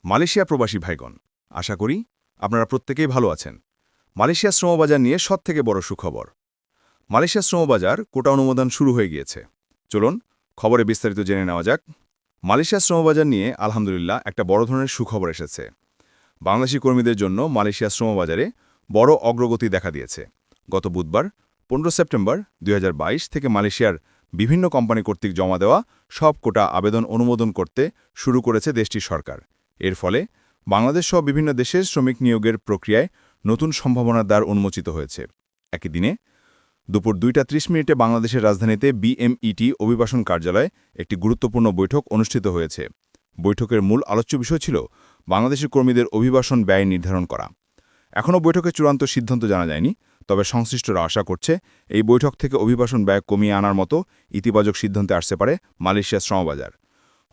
Malaysia প্রবাসী ভাইগণ, আশা করি আপনারা প্রত্যেকেই ভালো আছেন। মালয়েশিয়া শ্রমবাজার নিয়ে সবথেকে বড় সুখবর। মালয়েশিয়া শ্রমবাজার কোটা অনুমোদন শুরু হয়ে গিয়েছে। চলুন খবরে বিস্তারিত জেনে নেওয়া যাক। মালয়েশিয়া শ্রমবাজার নিয়ে আলহামদুলিল্লাহ একটা বড় ধরনের সুখবর এসেছে। বাংলাদেশি কর্মীদের জন্য মালয়েশিয়া শ্রমবাজারে বড় অগ্রগতি দেখা দিয়েছে। গত বুধবার 15 সেপ্টেম্বর 2022 থেকে মালয়েশিয়ার বিভিন্ন কোম্পানি কর্তৃক জমা দেওয়া সব কোটা আবেদন অনুমোদন করতে শুরু করেছে দেশটির সরকার। এর ফলে বাংলাদেশ সহ বিভিন্ন দেশের শ্রমিক নিয়োগের প্রক্রিয়ায় নতুন সম্ভাবনার দ্বার উন্মোচিত হয়েছে। একই দিনে দুপুর 2:30 বাংলাদেশের রাজধানীতে বিএমইটি অভিবাসন কার্যালয়ে একটি গুরুত্বপূর্ণ বৈঠক অনুষ্ঠিত হয়েছে। বৈঠকের মূল আলোচ্য বিষয় ছিল বাংলাদেশের কর্মীদের অভিবাসন ব্যয় নির্ধারণ করা। এখনও বৈঠকে চূড়ান্ত সিদ্ধান্ত জানা যায়নি, তবে সংশ্লিষ্টরা আশা করছে এই বৈঠক থেকে অভিবাসন ব্যয় কমিয়ে আনার মতো ইতিবাচক সিদ্ধান্তে আসতে পারে মালয়েশিয়া শ্রমবাজার।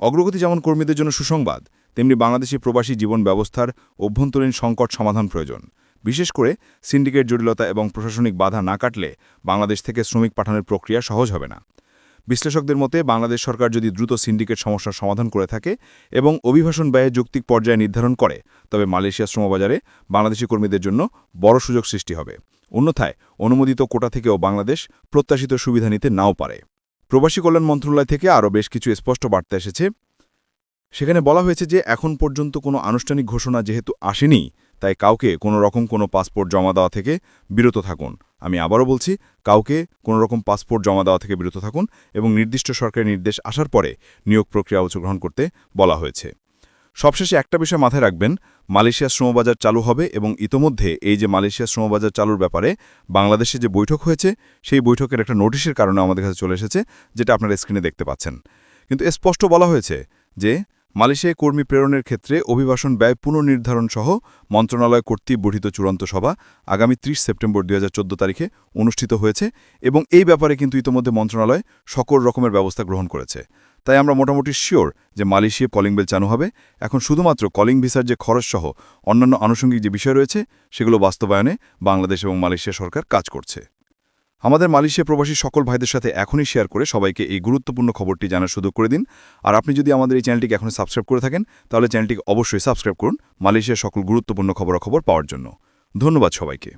অগ্রগতি যেমন কর্মীদের জন্য সুসংবাদ, তেমনি বাংলাদেশি প্রবাসী জীবন ব্যবস্থার অভ্যন্তরীণ সংকট সমাধান প্রয়োজন। বিশেষ করে সিন্ডিকেট জটিলতা এবং প্রশাসনিক বাধা না কাটলে বাংলাদেশ থেকে শ্রমিক পাঠানোর প্রক্রিয়া সহজ হবে না। বিশ্লেষকদের মতে বাংলাদেশ সরকার যদি দ্রুত সিন্ডিকেট সমস্যার সমাধান করে থাকে এবং অভিবাসন ব্যয়ে যৌক্তিক পর্যায়ে নির্ধারণ করে, তবে মালয়েশিয়া শ্রমবাজারে বাংলাদেশি কর্মীদের জন্য বড় সুযোগ সৃষ্টি হবে। অন্যথায় অনুমোদিত কোটা থেকেও বাংলাদেশ প্রত্যাশিত সুবিধা নিতে নাও পারে। প্রবাসী কল্যাণ মন্ত্রণালয় থেকে আরও বেশ কিছু স্পষ্ট বার্তা এসেছে। সেখানে বলা হয়েছে যে এখন পর্যন্ত কোনো আনুষ্ঠানিক ঘোষণা যেহেতু আসেনি, তাই কাউকে কোনো পাসপোর্ট জমা দেওয়া থেকে বিরত থাকুন। আমি আবারও বলছি, কাউকে কোনো রকম পাসপোর্ট জমা দেওয়া থেকে বিরত থাকুন এবং নির্দিষ্ট সরকারি নির্দেশ আসার পরে নিয়োগ প্রক্রিয়া অংশগ্রহণ করতে বলা হয়েছে। সবশেষে একটা বিষয় মাথায় রাখবেন, মালয়েশিয়া শ্রমবাজার চালু হবে এবং ইতোমধ্যে এই যে মালয়েশিয়া শ্রমবাজার চালুর ব্যাপারে বাংলাদেশে যে বৈঠক হয়েছে, সেই বৈঠকের একটা নোটিশের কারণে আমাদের কাছে চলে এসেছে, যেটা আপনারা স্ক্রিনে দেখতে পাচ্ছেন। কিন্তু স্পষ্ট বলা হয়েছে যে মালয়েশিয়ায় কর্মী প্রেরণের ক্ষেত্রে অভিবাসন ব্যয় পুনর্নির্ধারণ সহ মন্ত্রণালয় কর্তৃক গঠিত চূড়ান্ত সভা আগামী 30 সেপ্টেম্বর 2014 তারিখে অনুষ্ঠিত হয়েছে এবং এই ব্যাপারে কিন্তু ইতোমধ্যে মন্ত্রণালয় সকল রকমের ব্যবস্থা গ্রহণ করেছে। তাই আমরা মোটামুটি শিওর যে মালয়েশিয়া কলিং বেল চালু হবে। এখন শুধুমাত্র কলিং ভিসার যে খরচ সহ অন্যান্য আনুষঙ্গিক যে বিষয় রয়েছে, সেগুলো বাস্তবায়নে বাংলাদেশ এবং মালয়েশিয়া সরকার কাজ করছে। আমাদের মালয়েশিয়া প্রবাসী সকল ভাইদের সাথে এখনই শেয়ার করে সবাইকে এই গুরুত্বপূর্ণ খবরটি জানার সুযোগ করে দিন। আর আপনি যদি আমাদের এই চ্যানেলটিকে এখনও সাবস্ক্রাইব করে থাকেন, তাহলে চ্যানেলটিকে অবশ্যই সাবস্ক্রাইব করুন মালয়েশিয়ার সকল গুরুত্বপূর্ণ খবরাখবর পাওয়ার জন্য। ধন্যবাদ সবাইকে।